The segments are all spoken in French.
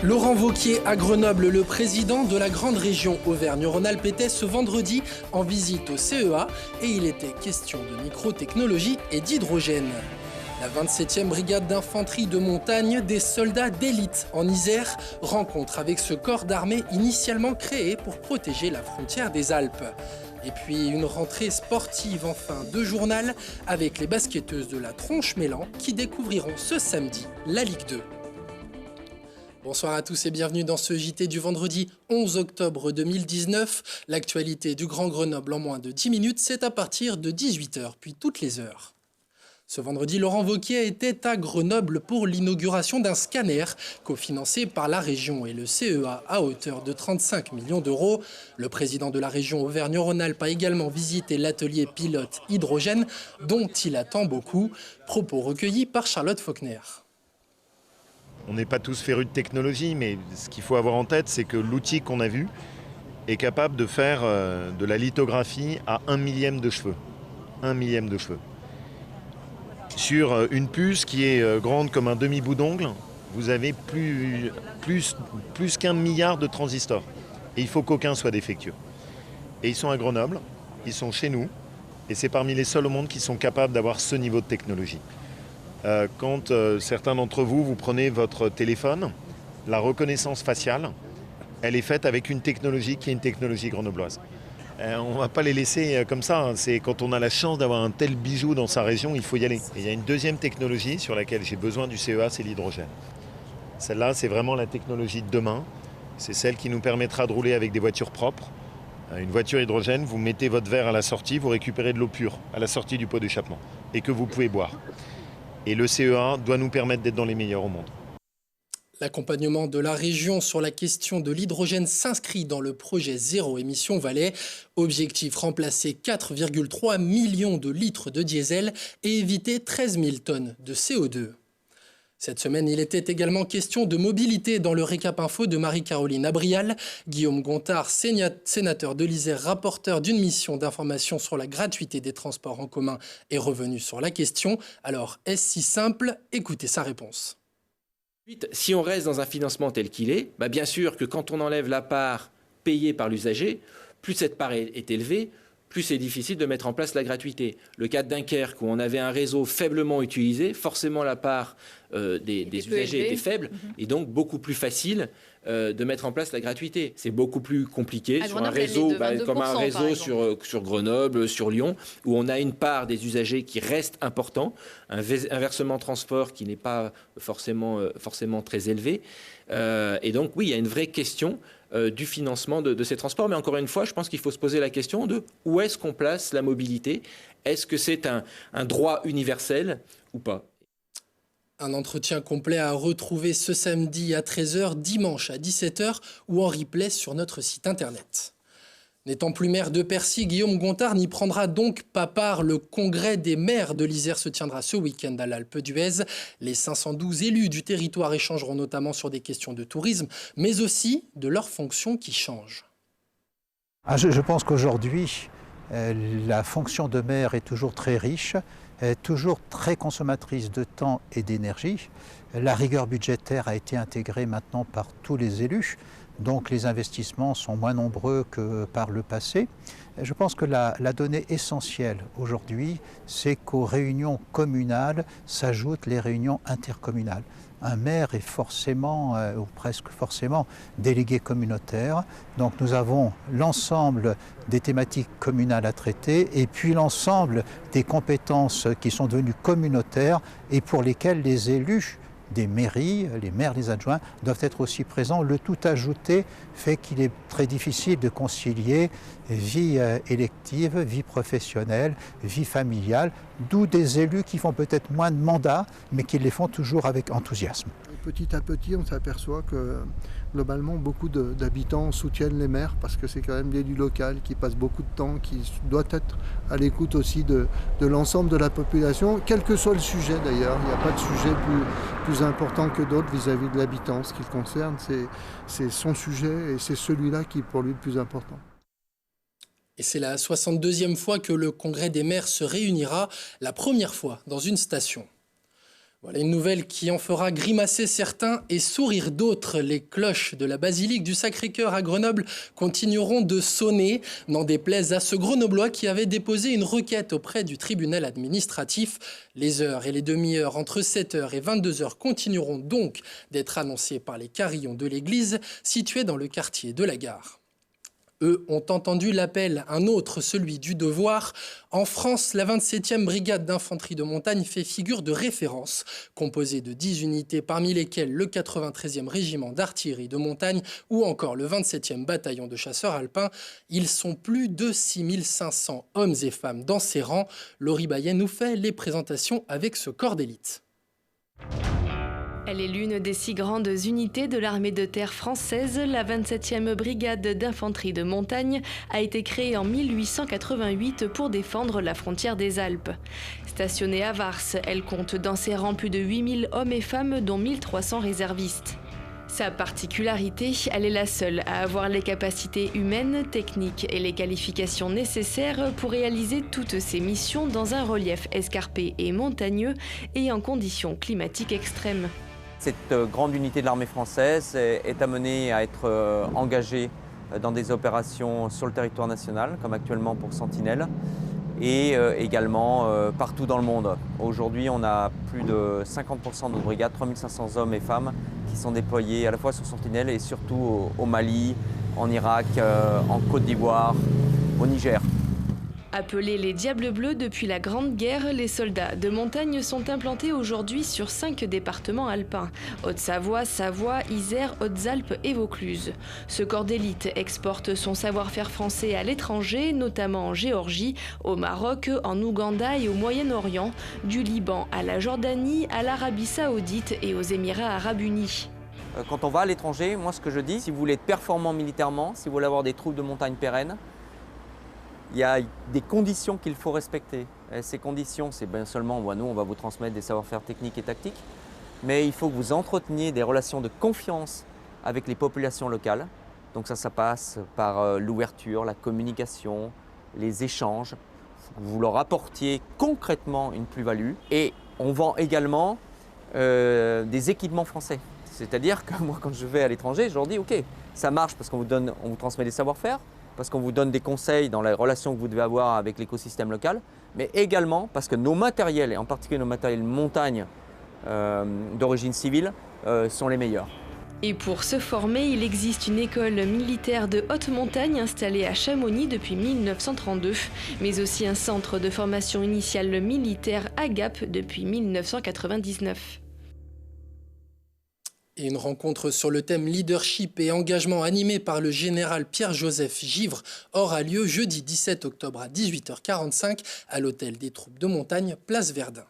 Laurent Wauquiez à Grenoble, le président de la grande région Auvergne-Rhône-Alpes était ce vendredi en visite au CEA et il était question de microtechnologie et d'hydrogène. La 27e brigade d'infanterie de montagne des soldats d'élite en Isère rencontre avec ce corps d'armée initialement créé pour protéger la frontière des Alpes. Et puis une rentrée sportive en fin de journal avec les basketteuses de la Tronche-Mélan qui découvriront ce samedi la Ligue 2. Bonsoir à tous et bienvenue dans ce JT du vendredi 11 octobre 2019. L'actualité du Grand Grenoble en moins de 10 minutes, c'est à partir de 18h, puis toutes les heures. Ce vendredi, Laurent Wauquiez était à Grenoble pour l'inauguration d'un scanner cofinancé par la région et le CEA à hauteur de 35 millions d'euros. Le président de la région Auvergne-Rhône-Alpes a également visité l'atelier pilote hydrogène dont il attend beaucoup. Propos recueillis par Charlotte Faulkner. On n'est pas tous férus de technologie, mais ce qu'il faut avoir en tête, c'est que l'outil qu'on a vu est capable de faire de la lithographie à 1 millième de cheveu. 1 millième de cheveu. Sur une puce qui est grande comme un demi-bout d'ongle, vous avez plus qu'1 milliard de transistors. Et il faut qu'aucun soit défectueux. Et ils sont à Grenoble, ils sont chez nous, et c'est parmi les seuls au monde qui sont capables d'avoir ce niveau de technologie. Quand certains d'entre vous, vous prenez votre téléphone, la reconnaissance faciale, elle est faite avec une technologie qui est une technologie grenobloise. On ne va pas les laisser comme ça. C'est quand on a la chance d'avoir un tel bijou dans sa région, il faut y aller. Et il y a une deuxième technologie sur laquelle j'ai besoin du CEA, c'est l'hydrogène. Celle-là, c'est vraiment la technologie de demain. C'est celle qui nous permettra de rouler avec des voitures propres. Une voiture hydrogène, vous mettez votre verre à la sortie, vous récupérez de l'eau pure à la sortie du pot d'échappement et que vous pouvez boire. Et le CEA doit nous permettre d'être dans les meilleurs au monde. L'accompagnement de la région sur la question de l'hydrogène s'inscrit dans le projet Zéro Émission Valais. Objectif, remplacer 4,3 millions de litres de diesel et éviter 13 000 tonnes de CO2. Cette semaine, il était également question de mobilité dans le récap info de Marie-Caroline Abrial. Guillaume Gontard, sénateur de l'Isère, rapporteur d'une mission d'information sur la gratuité des transports en commun, est revenu sur la question. Alors, est-ce si simple? Écoutez sa réponse. Si on reste dans un financement tel qu'il est, bien sûr que quand on enlève la part payée par l'usager, plus cette part est élevée, plus c'est difficile de mettre en place la gratuité. Le cas de Dunkerque, où on avait un réseau faiblement utilisé, forcément la part des usagers était faible, et donc beaucoup plus facile de mettre en place la gratuité. C'est beaucoup plus compliqué sur un réseau, comme un réseau sur Grenoble, sur Lyon, où on a une part des usagers qui reste important, un versement transport qui n'est pas forcément très élevé. Et donc oui, il y a une vraie question du financement de ces transports. Mais encore une fois, je pense qu'il faut se poser la question de où est-ce qu'on place la mobilité. Est-ce que c'est un droit universel ou pas? Un entretien complet à retrouver ce samedi à 13h, dimanche à 17h ou en replay sur notre site internet. N'étant plus maire de Percy, Guillaume Gontard n'y prendra donc pas part. Le congrès des maires de l'Isère se tiendra ce week-end à l'Alpe d'Huez. Les 512 élus du territoire échangeront notamment sur des questions de tourisme, mais aussi de leurs fonctions qui changent. Je pense qu'aujourd'hui, la fonction de maire est toujours très riche, toujours très consommatrice de temps et d'énergie. La rigueur budgétaire a été intégrée maintenant par tous les élus. Donc les investissements sont moins nombreux que par le passé. Je pense que la donnée essentielle aujourd'hui, c'est qu'aux réunions communales s'ajoutent les réunions intercommunales. Un maire est forcément, ou presque forcément, délégué communautaire. Donc nous avons l'ensemble des thématiques communales à traiter et puis l'ensemble des compétences qui sont devenues communautaires et pour lesquelles les élus des mairies, les maires, les adjoints, doivent être aussi présents. Le tout ajouté fait qu'il est très difficile de concilier vie élective, vie professionnelle, vie familiale, d'où des élus qui font peut-être moins de mandats, mais qui les font toujours avec enthousiasme. Petit à petit, on s'aperçoit que globalement, beaucoup d'habitants soutiennent les maires parce que c'est quand même l'élu local qui passe beaucoup de temps, qui doit être à l'écoute aussi de l'ensemble de la population, quel que soit le sujet d'ailleurs. Il n'y a pas de sujet plus important que d'autres vis-à-vis de l'habitant. Ce qui le concerne, c'est son sujet et c'est celui-là qui est pour lui le plus important. Et c'est la 62e fois que le Congrès des maires se réunira, la première fois dans une station. Voilà une nouvelle qui en fera grimacer certains et sourire d'autres. Les cloches de la basilique du Sacré-Cœur à Grenoble continueront de sonner, n'en déplaise à ce Grenoblois qui avait déposé une requête auprès du tribunal administratif. Les heures et les demi-heures entre 7h et 22h continueront donc d'être annoncées par les carillons de l'église située dans le quartier de la Gare. Eux ont entendu l'appel, un autre, celui du devoir. En France, la 27e brigade d'infanterie de montagne fait figure de référence, composée de 10 unités, parmi lesquelles le 93e régiment d'artillerie de montagne ou encore le 27e bataillon de chasseurs alpins. Ils sont plus de 6500 hommes et femmes dans ces rangs. Laurie Bayet nous fait les présentations avec ce corps d'élite. Elle est l'une des 6 grandes unités de l'armée de terre française. La 27e brigade d'infanterie de montagne a été créée en 1888 pour défendre la frontière des Alpes. Stationnée à Vars, elle compte dans ses rangs plus de 8000 hommes et femmes, dont 1300 réservistes. Sa particularité, elle est la seule à avoir les capacités humaines, techniques et les qualifications nécessaires pour réaliser toutes ses missions dans un relief escarpé et montagneux et en conditions climatiques extrêmes. Cette grande unité de l'armée française est amenée à être engagée dans des opérations sur le territoire national, comme actuellement pour Sentinelle, et également partout dans le monde. Aujourd'hui, on a plus de 50% de nos brigades, 3500 hommes et femmes, qui sont déployés à la fois sur Sentinelle et surtout au Mali, en Irak, en Côte d'Ivoire, au Niger. Appelés les Diables Bleus depuis la Grande Guerre, les soldats de montagne sont implantés aujourd'hui sur 5 départements alpins: Haute-Savoie, Savoie, Isère, Hautes-Alpes et Vaucluse. Ce corps d'élite exporte son savoir-faire français à l'étranger, notamment en Géorgie, au Maroc, en Ouganda et au Moyen-Orient, du Liban à la Jordanie, à l'Arabie Saoudite et aux Émirats Arabes Unis. Quand on va à l'étranger, moi ce que je dis, si vous voulez être performant militairement, si vous voulez avoir des troupes de montagne pérennes, il y a des conditions qu'il faut respecter. Et ces conditions, c'est bien seulement, nous, on va vous transmettre des savoir-faire techniques et tactiques, mais il faut que vous entreteniez des relations de confiance avec les populations locales. Donc ça passe par l'ouverture, la communication, les échanges. Vous leur apportiez concrètement une plus-value. Et on vend également des équipements français. C'est-à-dire que moi, quand je vais à l'étranger, je leur dis, OK, ça marche parce qu'on vous transmet des savoir-faire, parce qu'on vous donne des conseils dans la relation que vous devez avoir avec l'écosystème local, mais également parce que nos matériels, et en particulier nos matériels montagne d'origine civile, sont les meilleurs. Et pour se former, il existe une école militaire de haute montagne installée à Chamonix depuis 1932, mais aussi un centre de formation initiale militaire à Gap depuis 1999. Et une rencontre sur le thème leadership et engagement animée par le général Pierre-Joseph Givre aura lieu jeudi 17 octobre à 18h45 à l'hôtel des troupes de montagne, place Verdun.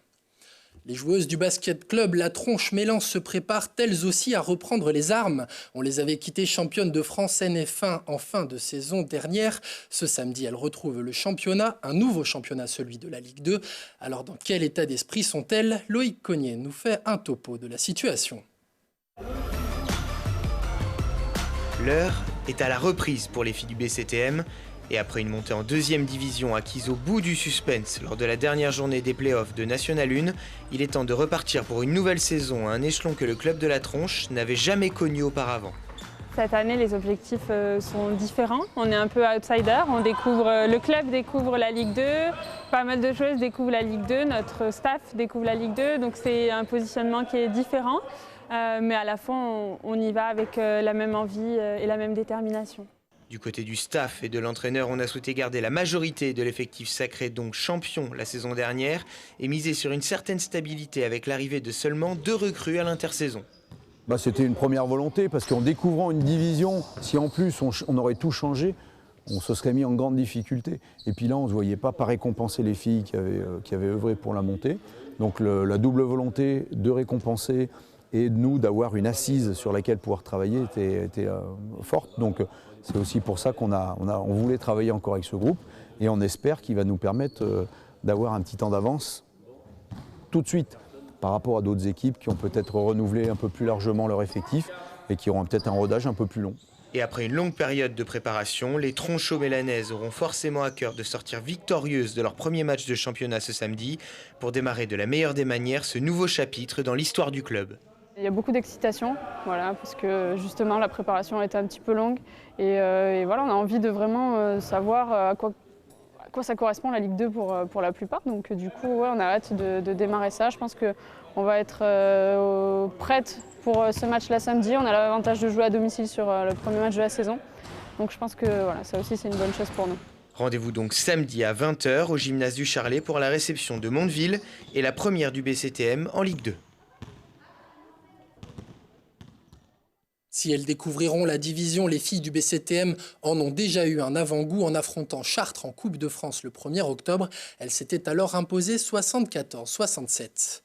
Les joueuses du basket club La Tronche-Mélan se préparent elles aussi à reprendre les armes. On les avait quittées championnes de France NF1 en fin de saison dernière. Ce samedi, elles retrouvent le championnat, un nouveau championnat, celui de la Ligue 2. Alors dans quel état d'esprit sont-elles? Loïc Cognet nous fait un topo de la situation. L'heure est à la reprise pour les filles du BCTM et après une montée en 2e division acquise au bout du suspense lors de la dernière journée des playoffs de National 1, il est temps de repartir pour une nouvelle saison à un échelon que le club de la Tronche n'avait jamais connu auparavant. Cette année, les objectifs sont différents. On est un peu outsider. Le club découvre la Ligue 2, pas mal de joueuses découvrent la Ligue 2, notre staff découvre la Ligue 2, donc c'est un positionnement qui est différent. Mais à la fois, on y va avec la même envie et la même détermination. Du côté du staff et de l'entraîneur, on a souhaité garder la majorité de l'effectif sacré, donc champion la saison dernière, et miser sur une certaine stabilité avec l'arrivée de seulement 2 recrues à l'intersaison. C'était une première volonté parce qu'en découvrant une division, si en plus on aurait tout changé, on se serait mis en grande difficulté. Et puis là, on ne se voyait pas récompenser les filles qui avaient œuvré pour la montée. Donc la double volonté de récompenser et nous d'avoir une assise sur laquelle pouvoir travailler était forte. Donc c'est aussi pour ça qu'on voulait travailler encore avec ce groupe et on espère qu'il va nous permettre d'avoir un petit temps d'avance tout de suite par rapport à d'autres équipes qui ont peut-être renouvelé un peu plus largement leur effectif et qui auront peut-être un rodage un peu plus long. Et après une longue période de préparation, les Tronchos mélanaises auront forcément à cœur de sortir victorieuses de leur premier match de championnat ce samedi pour démarrer de la meilleure des manières ce nouveau chapitre dans l'histoire du club. Il y a beaucoup d'excitation, voilà, parce que justement la préparation a été un petit peu longue et voilà, on a envie de vraiment savoir à quoi ça correspond la Ligue 2 pour la plupart. Donc du coup, ouais, on a hâte de démarrer ça. Je pense qu'on va être prête pour ce match-là samedi. On a l'avantage de jouer à domicile sur le premier match de la saison. Donc je pense que voilà, ça aussi c'est une bonne chose pour nous. Rendez-vous donc samedi à 20h au gymnase du Charlet pour la réception de Mondeville et la première du BCTM en Ligue 2. Si elles découvriront la division, les filles du BCTM en ont déjà eu un avant-goût en affrontant Chartres en Coupe de France le 1er octobre. Elles s'étaient alors imposées 74-67.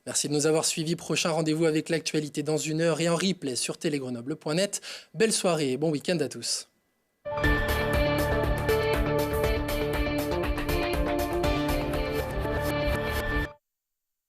Merci de nous avoir suivis. Prochain rendez-vous avec l'actualité dans 1 heure et en replay sur télégrenoble.net. Belle soirée et bon week-end à tous.